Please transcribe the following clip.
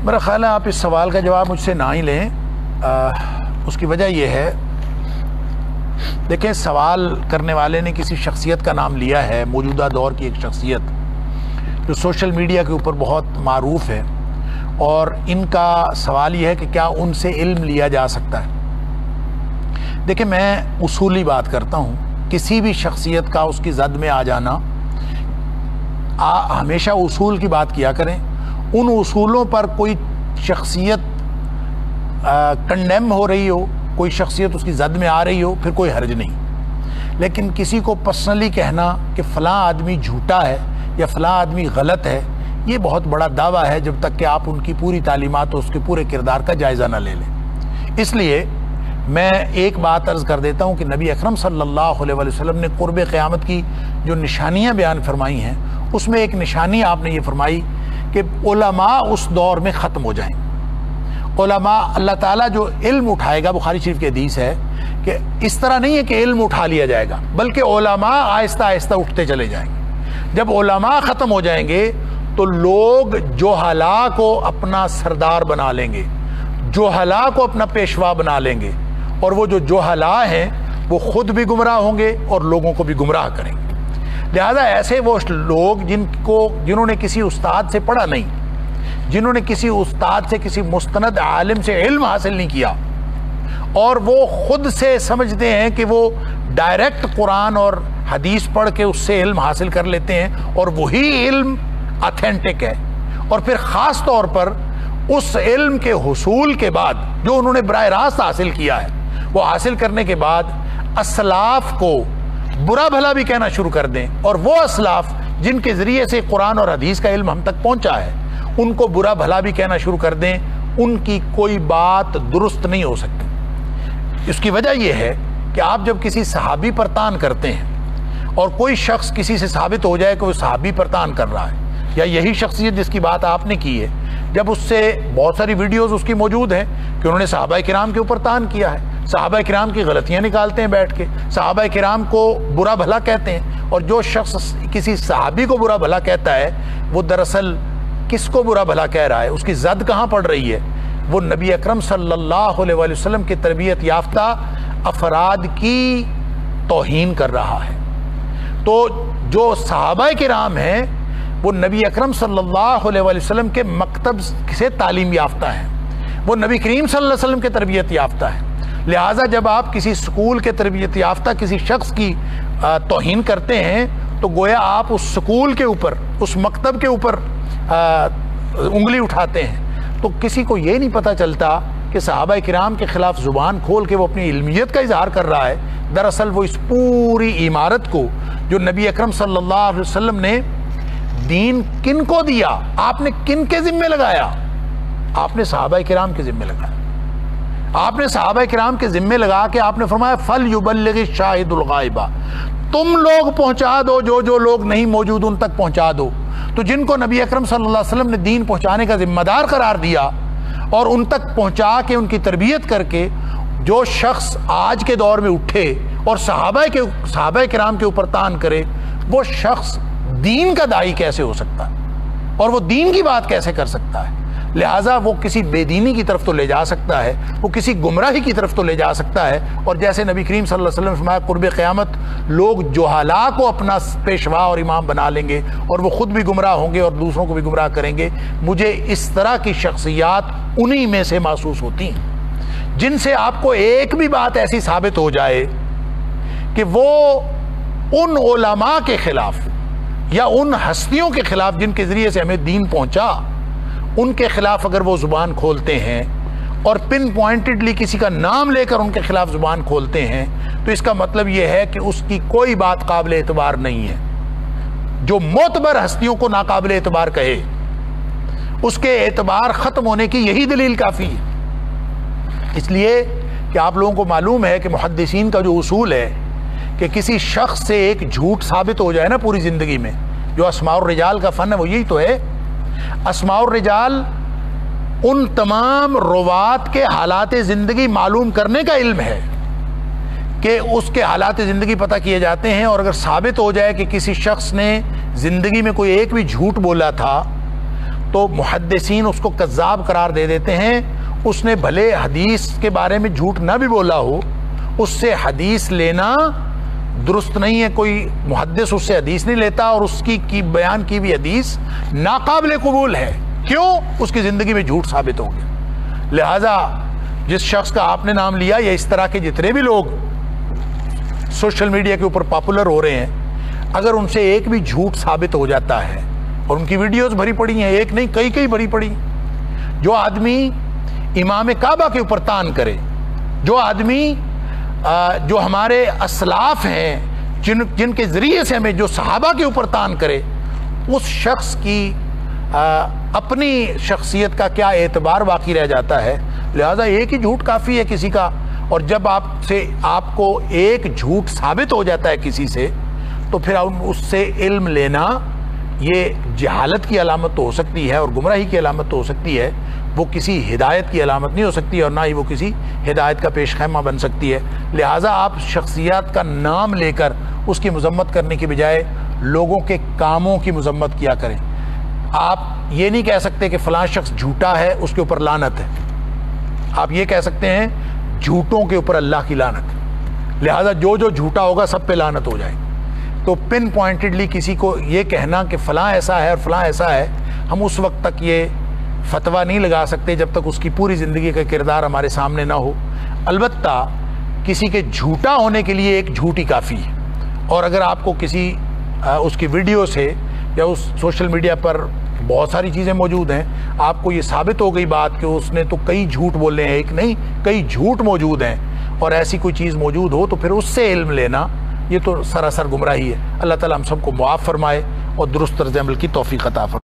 میرا خیال ہے آپ اس سوال کا جواب مجھ سے نہ ہی لیں. اس کی وجہ یہ ہے، دیکھیں سوال کرنے والے نے کسی شخصیت کا نام لیا ہے، موجودہ دور کی ایک شخصیت جو سوشل میڈیا کے اوپر بہت معروف ہے، اور ان کا سوال یہ ہے کہ کیا ان سے علم لیا جا سکتا ہے. دیکھیں میں اصولی بات کرتا ہوں، کسی بھی شخصیت کا اس کی زد میں آ جانا، ہمیشہ اصول کی بات کیا کریں. ان اصولوں پر کوئی شخصیت کنڈیم ہو رہی ہو، کوئی شخصیت اس کی زد میں آ رہی ہو، پھر کوئی حرج نہیں. لیکن کسی کو پرسنلی کہنا کہ فلاں آدمی جھوٹا ہے یا فلاں آدمی غلط ہے، یہ بہت بڑا دعویٰ ہے جب تک کہ آپ ان کی پوری تعلیمات اور اس کے پورے کردار کا جائزہ نہ لے لیں. اس لیے میں ایک بات عرض کر دیتا ہوں کہ نبی اکرم صلی اللہ علیہ وسلم نے قرب قیامت کی جو نشانیاں بیان فرمائی ہیں، اس میں ایک نشانی آپ نے یہ فرمائی کہ علماء اس دور میں ختم ہو جائیں. علماء، اللہ تعالیٰ جو علم اٹھائے گا، بخاری شریف کی حدیث ہے کہ اس طرح نہیں ہے کہ علم اٹھا لیا جائے گا، بلکہ علماء آہستہ آہستہ اٹھتے چلے جائیں گے. جب علماء ختم ہو جائیں گے تو لوگ جہلاء کو اپنا سردار بنا لیں گے، جہلاء کو اپنا پیشوا بنا لیں گے، اور وہ جو جہلاء ہیں وہ خود بھی گمراہ ہوں گے اور لوگوں کو بھی گمراہ کریں گے. لہذا ایسے وہ لوگ جنہوں نے کسی استاد سے پڑھا نہیں، جنہوں نے کسی استاد سے، کسی مستند عالم سے علم حاصل نہیں کیا، اور وہ خود سے سمجھتے ہیں کہ وہ ڈائریکٹ قرآن اور حدیث پڑھ کے اس سے علم حاصل کر لیتے ہیں اور وہی علم اتھینٹک ہے. اور پھر خاص طور پر اس علم کے حصول کے بعد جو انہوں نے براہ راست حاصل کیا ہے، وہ حاصل کرنے کے بعد اسلاف کو برا بھلا بھی کہنا شروع کر دیں، اور وہ اسلاف جن کے ذریعے سے قرآن اور حدیث کا علم ہم تک پہنچا ہے ان کو برا بھلا بھی کہنا شروع کر دیں. ان کی کوئی بات درست نہیں ہو سکتی. اس کی وجہ یہ ہے کہ آپ جب کسی صحابی پر تان کرتے ہیں اور کوئی شخص کسی سے ثابت ہو جائے کہ وہ صحابی پر تان کر رہا ہے، یا یہی شخصیت جس کی بات آپ نے کی ہے، جب اس سے بہت ساری ویڈیوز اس کی موجود ہیں کہ انہوں نے صحابہ کرام کے اوپر تان کیا ہے، صحابہ کرام کی غلطیاں نکالتے ہیں بیٹھ کے، صحابہ کرام کو برا بھلا کہتے ہیں. اور جو شخص کسی صحابی کو برا بھلا کہتا ہے وہ دراصل کس کو برا بھلا کہہ رہا ہے، اس کی زد کہاں پڑ رہی ہے؟ وہ نبی اکرم صلی اللہ علیہ وآلہ وسلم کی تربیت یافتہ افراد کی توہین کر رہا ہے. تو جو صحابہ کرام ہیں وہ نبی اکرم صلی اللہ علیہ وآلہ وسلم کے مکتب سے تعلیم یافتہ ہیں، وہ نبی کریم صلی اللہ علیہ وسلم کے تربیت یافتہ ہیں. لہٰذا جب آپ کسی سکول کے تربیت یافتہ کسی شخص کی توہین کرتے ہیں تو گویا آپ اس سکول کے اوپر، اس مکتب کے اوپر انگلی اٹھاتے ہیں. تو کسی کو یہ نہیں پتہ چلتا کہ صحابہ کرام کے خلاف زبان کھول کے وہ اپنی علمیت کا اظہار کر رہا ہے. دراصل وہ اس پوری عمارت کو جو نبی اکرم صلی اللہ علیہ وسلم نے دین کن کو دیا، آپ نے کن کے ذمہ لگایا؟ آپ نے صحابہ کرام کے ذمہ لگایا. آپ نے صحابہ کرام کے ذمہ لگا کے آپ نے فرمایا فَلْيُبَلِّغِ الشَّاهِدُ الْغَائِبَ، تم لوگ پہنچا دو، جو لوگ نہیں موجود ان تک پہنچا دو. تو جن کو نبی اکرم صلی اللہ علیہ وسلم نے دین پہنچانے کا ذمہ دار قرار دیا اور ان تک پہنچا کے ان کی تربیت کر کے جو شخص آج کے دور میں اٹھے اور صحابہ کرام کے اوپر تان کرے، وہ شخص دین کا داعی کیسے ہو سکتا ہے اور وہ دین کی بات کیسے کر سکتا ہے؟ لہٰذا وہ کسی بے دینی کی طرف تو لے جا سکتا ہے، وہ کسی گمراہی کی طرف تو لے جا سکتا ہے. اور جیسے نبی کریم صلی اللہ علیہ وسلم نے فرمایا قرب قیامت لوگ جہلاء کو اپنا پیشوا اور امام بنا لیں گے اور وہ خود بھی گمراہ ہوں گے اور دوسروں کو بھی گمراہ کریں گے. مجھے اس طرح کی شخصیات انہی میں سے محسوس ہوتی ہیں جن سے آپ کو ایک بھی بات ایسی ثابت ہو جائے کہ وہ ان علماء کے خلاف یا ان ہستیوں کے خلاف جن کے ذریعے سے ہمیں دین پہنچا، ان کے خلاف اگر وہ زبان کھولتے ہیں اور پن پوائنٹڈلی کسی کا نام لے کر ان کے خلاف زبان کھولتے ہیں، تو اس کا مطلب یہ ہے کہ اس کی کوئی بات قابل اعتبار نہیں ہے. جو معتبر ہستیوں کو ناقابل اعتبار کہے، اس کے اعتبار ختم ہونے کی یہی دلیل کافی ہے. اس لیے کہ آپ لوگوں کو معلوم ہے کہ محدثین کا جو اصول ہے کہ کسی شخص سے ایک جھوٹ ثابت ہو جائے نا پوری زندگی میں، جو اسماء الرجال کا فن ہے وہ یہی تو ہے. اسماء الرجال ان تمام روات کے حالات زندگی معلوم کرنے کا علم ہے کہ اس کے حالات زندگی پتہ کیے جاتے ہیں، اور اگر ثابت ہو جائے کہ کسی شخص نے زندگی میں کوئی ایک بھی جھوٹ بولا تھا تو محدثین اس کو کذاب قرار دے دیتے ہیں. اس نے بھلے حدیث کے بارے میں جھوٹ نہ بھی بولا ہو، اس سے حدیث لینا درست نہیں ہے. کوئی محدث اس سے حدیث نہیں لیتا اور اس کی بیان کی بھی حدیث ناقابل قبول ہے. کیوں؟ اس کی زندگی میں جھوٹ ثابت ہو گیا. لہذا جس شخص کا آپ نے نام لیا یا اس طرح کے جتنے بھی لوگ سوشل میڈیا کے اوپر پاپولر ہو رہے ہیں، اگر ان سے ایک بھی جھوٹ ثابت ہو جاتا ہے، اور ان کی ویڈیوز بھری پڑی ہیں، ایک نہیں کئی بھری پڑی، جو آدمی امام کعبہ کے اوپر تان کرے، جو آدمی جو ہمارے اسلاف ہیں جن کے ذریعے سے ہمیں جو صحابہ کے اوپر تان کرے، اس شخص کی اپنی شخصیت کا کیا اعتبار باقی رہ جاتا ہے. لہذا ایک ہی جھوٹ کافی ہے کسی کا. اور جب آپ کو ایک جھوٹ ثابت ہو جاتا ہے کسی سے، تو پھر اس سے علم لینا یہ جہالت کی علامت تو ہو سکتی ہے اور گمراہی کی علامت تو ہو سکتی ہے، وہ کسی ہدایت کی علامت نہیں ہو سکتی، اور نہ ہی وہ کسی ہدایت کا پیش خیمہ بن سکتی ہے. لہٰذا آپ شخصیات کا نام لے کر اس کی مذمت کرنے کے بجائے لوگوں کے کاموں کی مذمت کیا کریں. آپ یہ نہیں کہہ سکتے کہ فلاں شخص جھوٹا ہے، اس کے اوپر لعنت ہے. آپ یہ کہہ سکتے ہیں جھوٹوں کے اوپر اللہ کی لعنت. لہٰذا جو جھوٹا ہوگا سب پہ لعنت ہو جائے. تو پن پوائنٹڈلی کسی کو یہ کہنا کہ فلاں ایسا ہے اور فلاں ایسا ہے، ہم اس وقت تک یہ فتویٰ نہیں لگا سکتے جب تک اس کی پوری زندگی کا کردار ہمارے سامنے نہ ہو. البتہ کسی کے جھوٹا ہونے کے لیے ایک جھوٹ ہی کافی ہے. اور اگر آپ کو کسی اس کی ویڈیو سے یا اس سوشل میڈیا پر بہت ساری چیزیں موجود ہیں، آپ کو یہ ثابت ہو گئی بات کہ اس نے تو کئی جھوٹ بولے ہیں، ایک نہیں کئی جھوٹ موجود ہیں، اور ایسی کوئی چیز موجود ہو، تو پھر اس سے علم لینا یہ تو سراسر گمراہی ہے. اللہ تعالیٰ ہم سب کو معاف فرمائے اور درست طرز عمل کی توفیق عطا فرمائے.